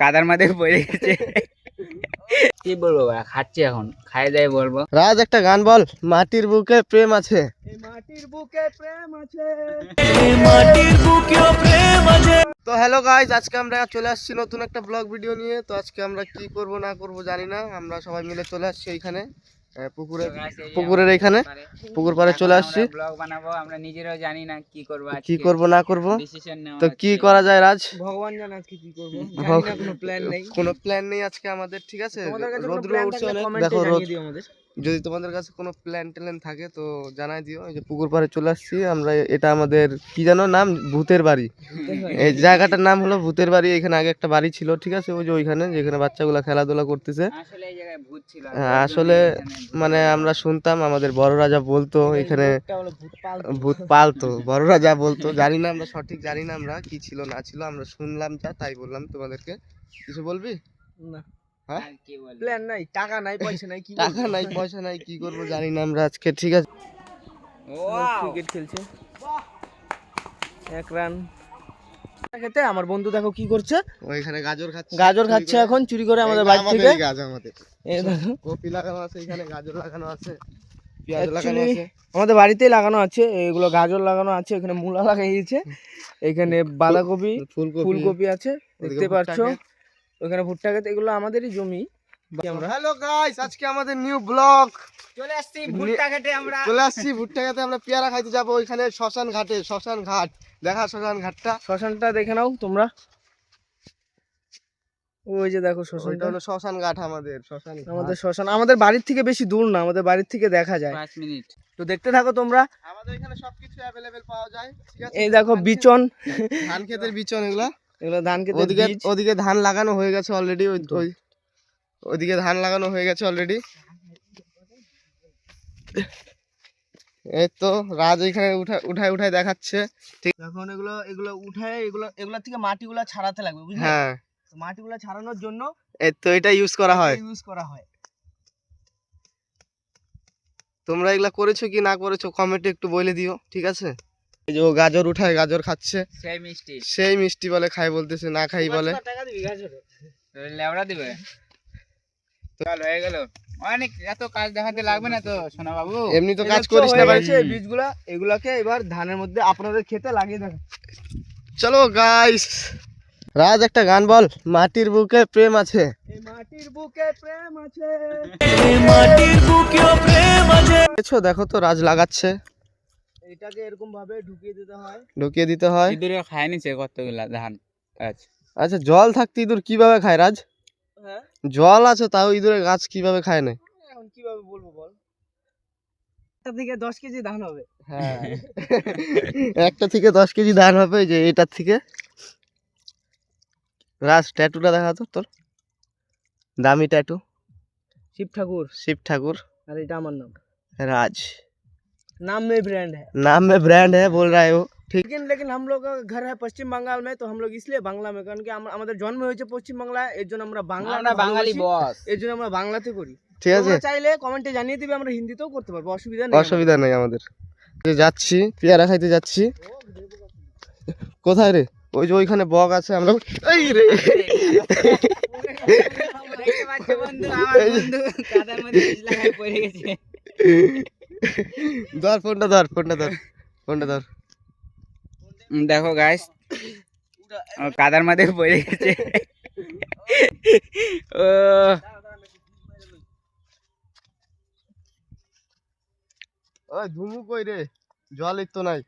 কাদার মধ্যে পড়ে গেছে। কি বলবো ভাই, খাচ্ছি এখন, খাই দেয় বলবো। রাজ একটা গান বল, মাটির বুকে প্রেম আছে। মাটির বুকে প্রেম আছে। তো হ্যালো গাইজ, আজকে আমরা চলে আসছি নতুন একটা ব্লগ ভিডিও নিয়ে। তো আজকে আমরা কি করব না করব জানি না, আমরা সবাই মিলে চলে আসছি এইখানে পুকুরের এইখানে পুকুর পাড়ে চলে আসছি। ব্লগ বানাবো, আমরা নিজেরাও জানি না কি করব, কি করব না করব, ডিসিশন নেওয়া। তো কি করা যায় রাজ? ভগবান জানে আজকে কি করব, জানি না, কোনো প্ল্যান নেই। কোনো প্ল্যান নেই আজকে আমাদের, ঠিক আছে? তোমাদের কাছে কোনো রোদ্র প্ল্যান উঠছে থাকলে অনেক, কমেন্টে দেখো রোদ। জানিয়ে দিও আমাদের। যদি তোমাদের কাছে কোনো প্ল্যান ট্যান থাকে তো জানাই দিও। এই যে পুকুর পাড়ে চলে আসছি আমরা, এটা আমাদের কি জানো নাম, ভূতের বাড়ি। এই জায়গাটার নাম হলো ভূতের বাড়ি। এখানে আগে একটা বাড়ি ছিল, ঠিক আছে? ওই যে ওইখানে যেখানে বাচ্চাগুলা খেলাধুলা করতেছে। আসলে এই জায়গায় ভূত ছিল। আসলে মানে আমরা শুনতাম, আমাদের বড়রা যা বলতো এখানে ভূত পালতো, বড়রা যা বলতো। জানি না আমরা, সঠিক জানি না আমরা কি ছিল না ছিল, আমরা শুনলাম যা তাই বললাম তোমাদেরকে। কিছু বলবি? না, হ্যাঁ, প্ল্যান নাই, টাকা নাই, পয়সা নাই, কি টাকা নাই পয়সা নাই, কি করবো জানি না আমরা আজকে, ঠিক আছে? ক্রিকেট খেলছে, এক রান খেতে। আমার বন্ধু দেখো কি করছে, ওইখানে গাজর খাচ্ছে। গাজর খাচ্ছে এখন চুরি করে আমাদের বাড়ি থেকে। গাছ আমাদের, এই দেখো কপি লাগানো আছে, এখানে গাজর লাগানো আছে, পেঁয়াজ লাগানো Actually, আছে। আমাদের বাড়িতেই লাগানো আছে এগুলো, গাজর লাগানো আছে, এখানে মূলা লাগিয়েছে, এখানে বাঁধাকপি, ফুলকপি আছে দেখতে পাচ্ছো, ওখানে ভুট্টা ক্ষেত, এগুলো আমাদেরই জমি। হ্যালো গাইস, আজকে আমাদের নিউ ব্লগ। চলে আসছি ভুট্টা খেতে, আমরা চলে আসছি ভুট্টা খেতে, আমরা পেয়ারা খাইতে যাবো ওইখানে শ্মশান ঘাটে। শ্মশান ঘাট দেখা, শ্মশান ঘাটটা, শ্মশানটা দেখে নাও তোমরা। ওই যে দেখো ওইটা শ্মশানটা, হলো শ্মশান ঘাট আমাদের। শ্মশান আমাদের শ্মশান আমাদের বাড়ির থেকে বেশি দূর না, আমাদের বাড়ির থেকে দেখা যায়। 5 মিনিট। তো দেখতে থাকো তোমরা। আমাদের এখানে সবকিছু অ্যাভেলেবেল পাওয়া যায়, ঠিক আছে? এই দেখো বিচন, ধান ক্ষেতের বিচন এগুলা, এগুলো ধান খেতে। ওদিকে ধান লাগানো হয়ে গেছে অলরেডি, ওইদিকে ধান লাগানো হয়ে গেছে অলরেডি। এই তো রাজ এখানে উঠায় উঠায় দেখাচ্ছে, ঠিক? এখন এগুলো এগুলো উঠায়, এগুলা থেকে মাটিগুলা ছাড়াতে লাগবে, বুঝলে? হ্যাঁ, তো মাটিগুলা ছাড়ানোর জন্য এই তো এটা ইউজ করা হয়। তোমরা এগুলা করেছো কি না করেছো কমেন্টে একটু বলে দিও, ঠিক আছে? এই যে ও গাজর উঠায়, গাজর খাচ্ছে, সেই মিষ্টি বলে খাই বলতেছে, না খাই বলে। টাকা দিবি গাজরে, লেবড়া দিবে। চল হয়ে গেল, অনেক এত কাজ দেখাতে লাগবে না তো সোনা বাবু, এমনি তো কাজ করিস না ভাই। বীজগুলা এগুলাকে এবার ধানের মধ্যে আপনাদের খেতে লাগিয়ে দেন। চলো গাইস, রাজ একটা গান বল, মাটির বুকে প্রেম আছে। এই মাটির বুকে প্রেম আছে, দেখো তো রাজ লাগাচ্ছে, এটাকে এরকম ভাবে ঢুকিয়ে দিতে হয়। ইঁদুরে খায় নিছে কতগুলা ধান। আচ্ছা, জল থাকতে ইঁদুর কিভাবে খায় রাজ? হ্যাঁ, জল আছে তাও ইঁদুরে গাছ কিভাবে খায় না? এখন কিভাবে বলবো বল, একটা থেকে 10 কেজি ধান হবে। হ্যাঁ, একটা থেকে 10 কেজি ধান হবে, যে এটার থেকে। রাজ ট্যাটুটা দেখা তো তোর, দামি ট্যাটু। শিব ঠাকুর। আর এটা আমার নাম, राज नाम में ब्रांड है, नाम में ब्रांड है बोल रहा है वो, ठीक। लेकिन हम लोग का घर है पश्चिम बंगाल में, तो हम लोग इसलिए बांग्ला में, कारण कि আমাদের জন্ম হয়েছে পশ্চিম বাংলায়, এর জন্য আমরা বাঙালি বস, এর জন্য আমরা বাংলাতে করি, ঠিক আছে? তোমরা চাইলে কমেন্টে জানিয়ে দিবে, আমরা হিন্দিতেও করতে পারবো, অসুবিধা নেই আমাদের। যাচ্ছি পেয়ারা খাইতে যাচ্ছি। কোথায় রে? ওই যে ওইখানে বক আছে, আমরা এই রে ধর ফোনটা, ধর। দেখো গাইস, কাদার মধ্যে পড়ে গেছে। ওই ধুমু কই রে, জলই তো নাই।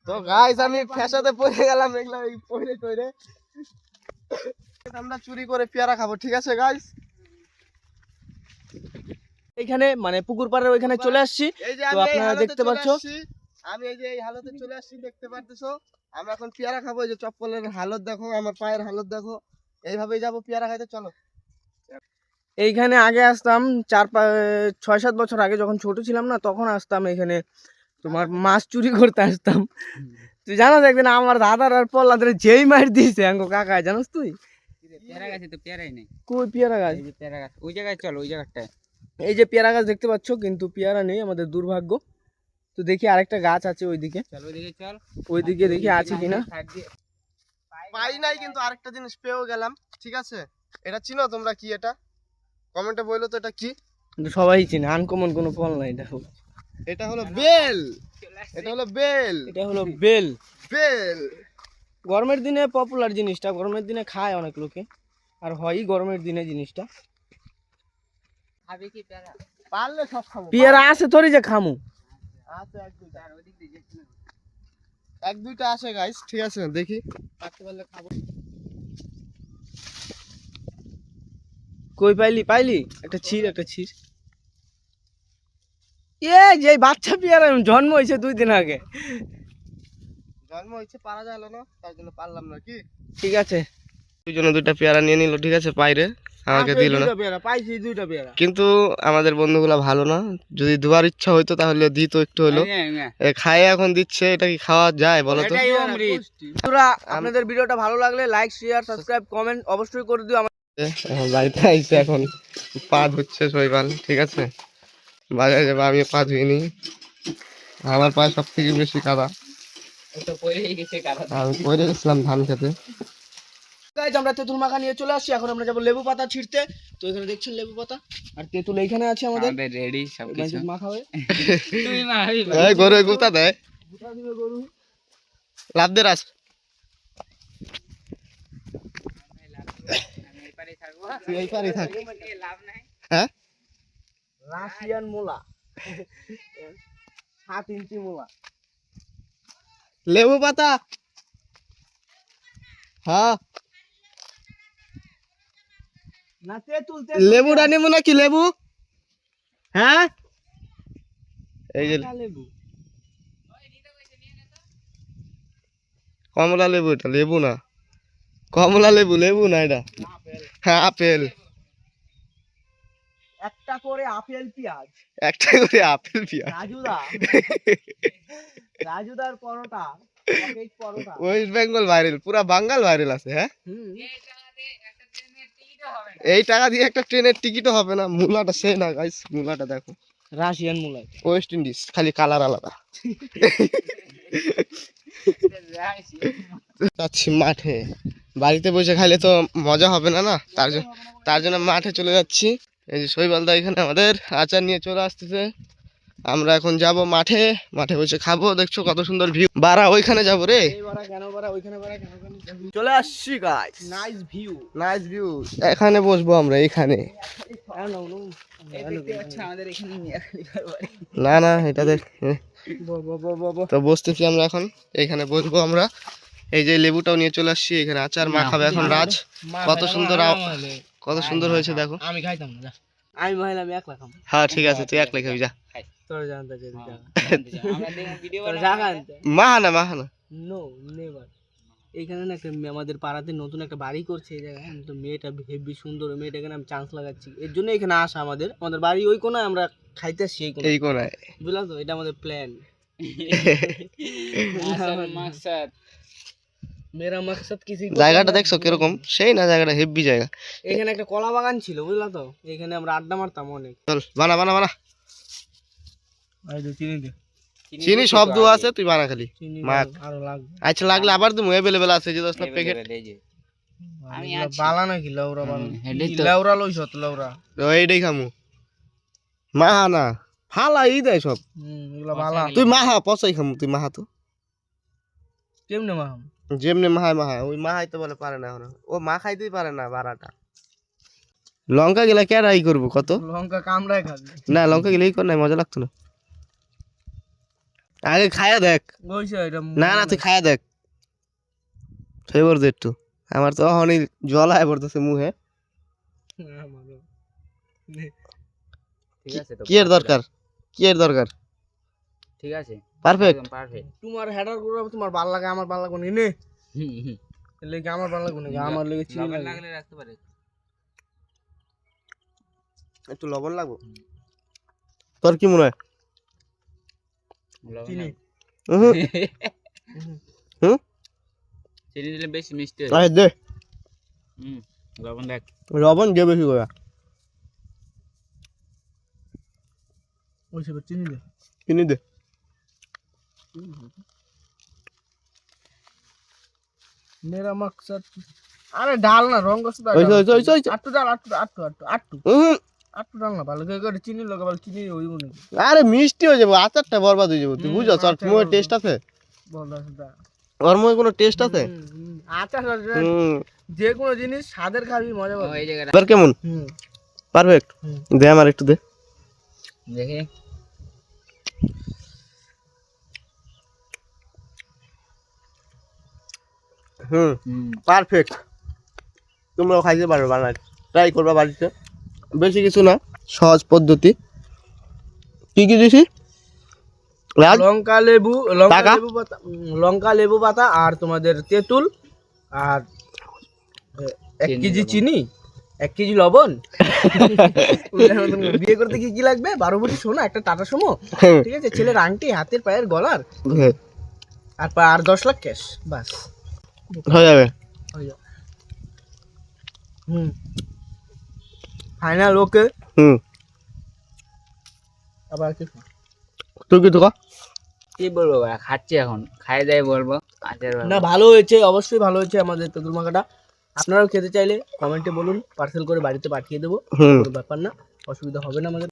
তো গাইস আমি ফ্যাসাতে পড়ে গেলাম, এগুলা পড়ে আমরা চুরি করে পেয়ারা খাবো, ঠিক আছে গাইস? এখানে মানে পুকুর পাড়ের ওইখানে চলে আসছি, তো আপনারা দেখতে পাচ্ছো, আমি এই যে এই হালতে চলে আসছি, দেখতে পারতেছো। আমরা এখন পেয়ারা খাবো। এই যে চপ্পলের হালত দেখো, আমার পায়ের হালত দেখো, এইভাবেই যাবো পেয়ারা খাইতে, চলো। এইখানে আগে আসতাম 6-7 বছর আগে, যখন ছোট ছিলাম না, তখন আসতাম এখানে, তোমার মাছ চুরি করতে আসতাম। তুই জানোস একদিন আমার দাদার আর পল্লাদের যেই মার দিয়েছে আঙ্গো কাকা, জানোস তুই? পেয়ারা গাছে তো পেয়ারাই নেই। কই পেয়ারা গাছ? এই যে পেয়ারা গাছ, ওই জায়গায় চল, ওই জায়গাটায় এই যে পেয়ারা গাছ দেখতে পাচ্ছ, কিন্তু পেয়ারা নেই, আমাদের দুর্ভাগ্য। তো দেখি আরেকটা গাছ আছে ওইদিকে, চল ওইদিকে, চল ওইদিকে দেখি আছে কিনা। পাই নাই, কিন্তু আরেকটা জিনিস পেয়েও গেলাম। ঠিক আছে, এটা চিনো তোমরা? কি এটা কমেন্টে বললো তো এটা কি? কিন্তু সবাই চিনে, আনকমন কোনো ফল না এটা। এটা হলো বেল। এটা হলো বেল। এটা হলো বেল। বেল গরমের দিনে পপুলার জিনিসটা, গরমের দিনে খায় অনেক লোকে, আর হয়ই গরমের দিনে জিনিসটা। পারলে সব খাবো। পেয়ারা আছে তোরই যে খামু। আছে এক দুইটা আসে গাইস, ঠিক আছে, দেখি পারতে পারলে খাবো। কই পাইলি পাইলি? একটা ছির, একটা ছির। যে বাচ্চা পেয়ারা জন্ম হয়েছে 2 দিন আগে। জন্ম হয়েছে, পারা গেল না, তার জন্য পারলাম না। কি ঠিক আছে, দুইজনে দুইটা পেয়ারা নিয়ে নিল, ঠিক আছে, পাইরে আমাকে দিল না। পাইছি 2টা পেয়ারা। কিন্তু আমাদের বন্ধুগুলা ভালো না, যদি দেওয়ার ইচ্ছা হইতো তাহলে দিত একটু হলো। খায় এখন দিচ্ছে, এটা কি খাওয়া যায় বলো তো? বন্ধুরা, আপনাদের ভিডিওটা ভালো লাগলে লাইক, শেয়ার, সাবস্ক্রাইব, কমেন্ট অবশ্যই করে দিও। এখন বাড়িতে আইসে, এখন পা ধুচ্ছে শৈবাল, ঠিক আছে। বাজারে যাবো, আমি পা ধুইনি, আমার পায়ে সব থেকে বেশি কাদা। আমি পরে গেছিলাম ধান খেতে। গাইজ, আমরা তেঁতুল মাখা নিয়ে চলে আসছি। এখন আমরা যাবো লেবু পাতা ছিঁড়তে। তো এখানে দেখছেন লেবু পাতা আর তেঁতুল এইখানে আছে আমাদের রেডি সবকিছু মাখা হয়ে। তুই মাখবি এই গরু গুতা দেয়, গুতা দিবে গরু। লাভ দে রাস। আমি এপারে থাকবো, তুই এই পারে থাক। লাভ নাই। হ্যাঁ, রাশিয়ান মোলা 7 ইঞ্চি মোলা। লেবু পাতা। হ্যাঁ, না তেঁতুল, লেবুটা নেবো নাকি? লেবু, হ্যাঁ, এই যে লেবু। কমলা লেবু, এটা লেবু না, কমলা লেবু, লেবু না এটা। হ্যাঁ, আপেল। একটা করে আপেল পেঁয়াজ। একটা করে আপেল পেঁয়াজ। রাজুদার পরোটা, পকেট পরোটা। ওয়েস্ট বেঙ্গল ভাইরাল, পুরা বাঙ্গাল ভাইরাল আছে। হ্যাঁ, এই টাকা দিয়ে একটা ট্রেনের টিকিটও হবে না। মূলাটা সে না গাইস, মূলাটা দেখো, রাশিয়ান মোলা। ওয়েস্ট ইন্ডিজ, খালি কালার আলাদা। যাচ্ছি মাঠে, বাড়িতে বসে খাইলে তো মজা হবে না, না, তার জন্য মাঠে চলে যাচ্ছি। এই যে শৈবালদা এখানে আমাদের আচার নিয়ে চলে আসতেছে। আমরা এখন যাব মাঠে, মাঠে বসে খাবো। দেখছো কত সুন্দর ভিউ। বাড়া ওইখানে যাবো রে। চলে আসছি guys, nice view, nice view. এখানে বসবো আমরা, এখানে। না না, এটা দেখ। তো বসতেছি আমরা এখন, এখানে বসবো আমরা। এই যে লেবুটাও নিয়ে চলে আসছি, এখানে আচার মাখাবে এখন রাজ। কত সুন্দর, কত সুন্দর হয়েছে দেখো। আমি খাইতাম না, আমি মহিলা, আমি একলা খাবো। হ্যাঁ ঠিক আছে, তুই একলাই খাবি, যা। তোর জানতে চাই মাহানা মাহানা। No never. এইখানে না একটা আমাদের পাড়াতে নতুন একটা বাড়ি করছে এই জায়গায়, তো মেয়েটা হেবি সুন্দর, মেয়েটাকে আমি চান্স লাগাচ্ছি, এর জন্য এখানে আসা। আমাদের বাড়ি ওই কোনায়, আমরা খাইতে আসছি এই কোনায়, বুঝলাম তো, এটা আমাদের প্ল্যান। মেরা মাকসাদ কিসি। জায়গাটা দেখছো কিরকম, সেই না, জায়গাটা হেভি জায়গা। এখানে একটা কলা বাগান ছিল, বুঝলা তো, এখানে আমরা আড্ডা মারতাম অনেক। চল বানা বানা বানা। চিনি দে, চিনি সব দোয়া আছে, তুই বানা খালি মাখ। আরো লাগবে, আচ্ছা লাগলে আবার তুমি अवेलेबल আছে, যে 10 প্যাকেট। আমি বালা নাকি লাউরা বালা, লাউরা লইছ তো লাউরা, তো এইটাই খামু। মাহা না, ফালা ই দেয় সব। এগুলা বালা। তুই মাহা পচাই খামু, তুই মাহা তো কেমনে মাহাম? যেমনে মাহাই মাহা, ওই মাহাই তো বলে পারে না এখন, ও মা খাইতেই পারে না বারাটা। লঙ্কা গেলা কেরাই করবো কত, লঙ্কা কামড়ায় খাবি না, লঙ্কা গেলেই কর নাই, মজা লাগতো না। আগে খায়া দেখ। না না, তুই খায়া দেখ, ফেভার দে একটু। আমার তো অহনি জলায় পড়তেছে মুহে। ঠিক আছে, কি এর দরকার, কি এর দরকার? ঠিক আছে, পারফেক্ট। তোমার হেডার গুলো তোমার ভালো লাগে, আমার ভালো লাগে নে। লেগে আমার ভালো লাগে না, আমার লেগে চিনি লাগলে রাখতে পারে। একটু লবণ লাগবে। তোর কি মনে হয়? চিনি। হুম, চিনি দিলে বেশি মিষ্টি হয়। আরে দে, লবণ দেখ, লবণ দে বেশি করে। ওই সব চিনি দে, চিনি দে। মেরা মকসদ আরে ডাল না রং কষ্ট আটটু ডাল আটটু ডাল না ভালো করে চিনি লোকে বল চিনি ওই মনে আরে মিষ্টি হয়ে যাবো, আচারটা বরবাদ হয়ে যাবো, তুই বুঝছ? আর মোয়ের টেস্ট আছে, বল আসটা ওর মোয়ে কোনো টেস্ট আছে? আচ্ছা হুম, যে কোনো জিনিস স্বাদের খাবি মজা পাবি এই জায়গাটা এবার কেমন? পারফেক্ট। দে আমার একটু দে। দেখে পারফেক্ট। তোমরাও খাইতে পারো, বানাই ট্রাই করবা বাড়িতে, বেশি কিছু না, সহজ পদ্ধতি। কি কি দিছি? রাজ লঙ্কা লেবু লঙ্কা লেবু পাতা আর তোমাদের তেঁতুল আর 1 কেজি চিনি 1 কেজি লবণ বিয়ে করতে কি কি লাগবে 12 ভরি সোনা একটা টাটা সুমো ঠিক আছে ছেলের আংটি হাতের পায়ের গলার আর 10 লাখ ক্যাশ বাস হয়ে যাবে। ফাইনাল ওকে আবার কি তুই কি তো কি বলবো ভাই, খাচ্ছি এখন, খাই দাই বলবো। আচার না ভালো হয়েছে, অবশ্যই ভালো হয়েছে আমাদের তেঁতুল মাখাটা। আপনারাও খেতে চাইলে কমেন্টে বলুন, পার্সেল করে বাড়িতে পাঠিয়ে দেবো, কোনো ব্যাপার না, অসুবিধা হবে না আমাদের।